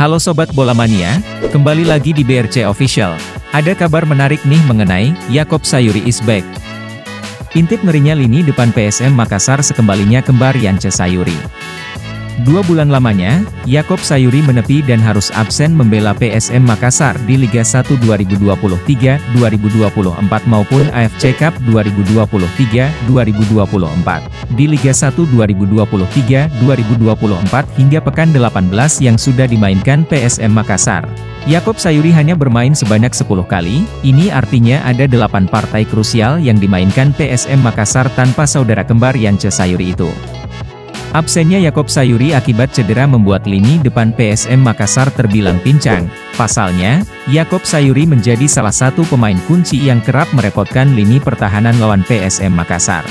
Halo Sobat Bola Mania, kembali lagi di BRC Official. Ada kabar menarik nih mengenai Yakob Sayuri is back. Intip ngerinya lini depan PSM Makassar sekembalinya kembar Yance Sayuri. 2 bulan lamanya, Yakob Sayuri menepi dan harus absen membela PSM Makassar di Liga 1 2023-2024 maupun AFC Cup 2023-2024. Di Liga 1 2023-2024 hingga pekan 18 yang sudah dimainkan PSM Makassar, Yakob Sayuri hanya bermain sebanyak 10 kali, ini artinya ada 8 partai krusial yang dimainkan PSM Makassar tanpa saudara kembar Yance Sayuri itu. Absennya Yakob Sayuri akibat cedera membuat lini depan PSM Makassar terbilang pincang. Pasalnya, Yakob Sayuri menjadi salah satu pemain kunci yang kerap merepotkan lini pertahanan lawan PSM Makassar.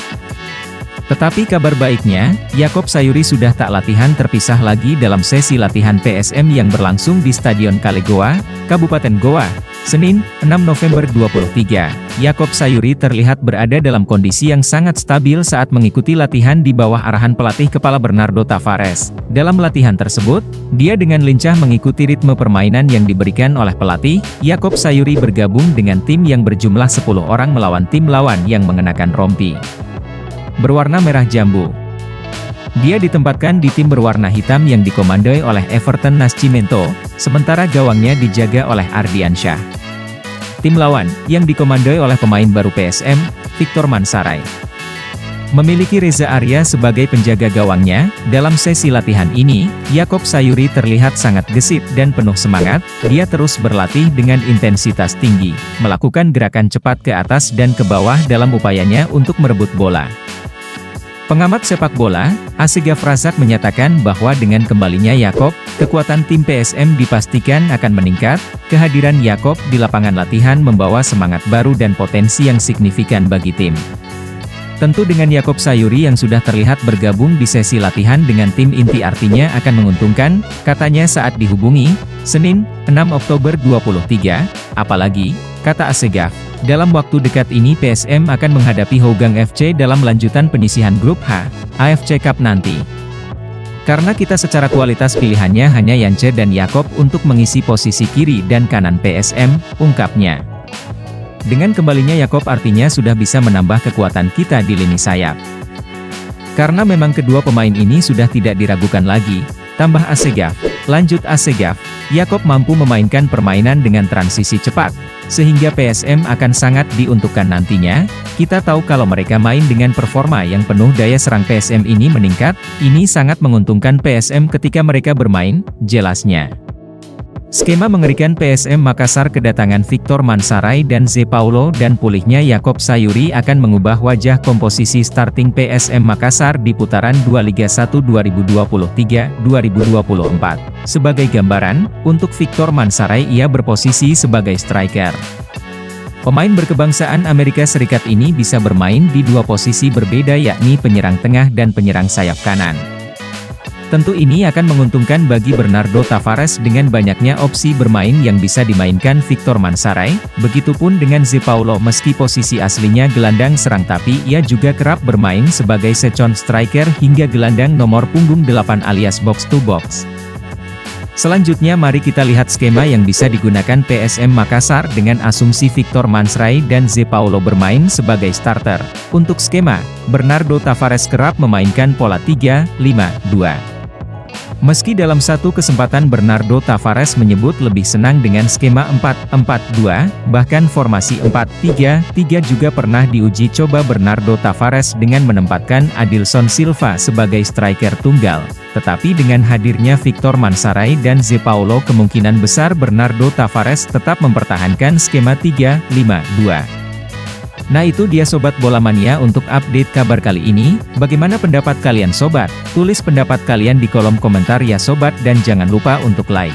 Tetapi kabar baiknya, Yakob Sayuri sudah tak latihan terpisah lagi dalam sesi latihan PSM yang berlangsung di Stadion Kalegoa, Kabupaten Goa, Senin, 6 November 2023. Yakob Sayuri terlihat berada dalam kondisi yang sangat stabil saat mengikuti latihan di bawah arahan pelatih kepala Bernardo Tavares. Dalam latihan tersebut, dia dengan lincah mengikuti ritme permainan yang diberikan oleh pelatih. Yakob Sayuri bergabung dengan tim yang berjumlah 10 orang melawan tim lawan yang mengenakan rompi berwarna merah jambu. Dia ditempatkan di tim berwarna hitam yang dikomandoi oleh Everton Nascimento, sementara gawangnya dijaga oleh Ardiansyah. Tim lawan, yang dikomandoi oleh pemain baru PSM, Victor Mansaray, memiliki Reza Arya sebagai penjaga gawangnya. Dalam sesi latihan ini, Yakob Sayuri terlihat sangat gesit dan penuh semangat. Dia terus berlatih dengan intensitas tinggi, melakukan gerakan cepat ke atas dan ke bawah dalam upayanya untuk merebut bola. Pengamat sepak bola, Asegaf Razak menyatakan bahwa dengan kembalinya Yakob, kekuatan tim PSM dipastikan akan meningkat. Kehadiran Yakob di lapangan latihan membawa semangat baru dan potensi yang signifikan bagi tim. Tentu dengan Yakob Sayuri yang sudah terlihat bergabung di sesi latihan dengan tim inti artinya akan menguntungkan, katanya saat dihubungi, Senin, 6 Oktober 2023, apalagi, kata Asegaf, dalam waktu dekat ini PSM akan menghadapi Hougang FC dalam lanjutan penyisihan grup H, AFC Cup nanti. Karena kita secara kualitas pilihannya hanya Yance dan Yakob untuk mengisi posisi kiri dan kanan PSM, ungkapnya. Dengan kembalinya Yakob artinya sudah bisa menambah kekuatan kita di lini sayap. Karena memang kedua pemain ini sudah tidak diragukan lagi, tambah Asegaf. Lanjut Asegaf, Yakob mampu memainkan permainan dengan transisi cepat, sehingga PSM akan sangat diuntukkan nantinya. Kita tahu kalau mereka main dengan performa yang penuh, daya serang PSM ini meningkat, ini sangat menguntungkan PSM ketika mereka bermain, jelasnya. Skema mengerikan PSM Makassar kedatangan Victor Mansaray dan Zé Paulo dan pulihnya Yakob Sayuri akan mengubah wajah komposisi starting PSM Makassar di putaran 2 Liga 1 2023-2024. Sebagai gambaran, untuk Victor Mansaray ia berposisi sebagai striker. Pemain berkebangsaan Amerika Serikat ini bisa bermain di dua posisi berbeda yakni penyerang tengah dan penyerang sayap kanan. Tentu ini akan menguntungkan bagi Bernardo Tavares dengan banyaknya opsi bermain yang bisa dimainkan Victor Mansaray, begitupun dengan Zé Paulo meski posisi aslinya gelandang serang tapi ia juga kerap bermain sebagai second striker hingga gelandang nomor punggung 8 alias box to box. Selanjutnya mari kita lihat skema yang bisa digunakan PSM Makassar dengan asumsi Victor Mansaray dan Zé Paulo bermain sebagai starter. Untuk skema, Bernardo Tavares kerap memainkan pola 3-5-2. Meski dalam satu kesempatan Bernardo Tavares menyebut lebih senang dengan skema 4-4-2, bahkan formasi 4-3-3 juga pernah diuji coba Bernardo Tavares dengan menempatkan Adilson Silva sebagai striker tunggal. Tetapi dengan hadirnya Victor Mansaray dan Zé Paulo kemungkinan besar Bernardo Tavares tetap mempertahankan skema 3-5-2. Nah itu dia Sobat Bola Mania untuk update kabar kali ini. Bagaimana pendapat kalian Sobat? Tulis pendapat kalian di kolom komentar ya Sobat dan jangan lupa untuk like,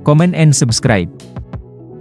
comment and subscribe.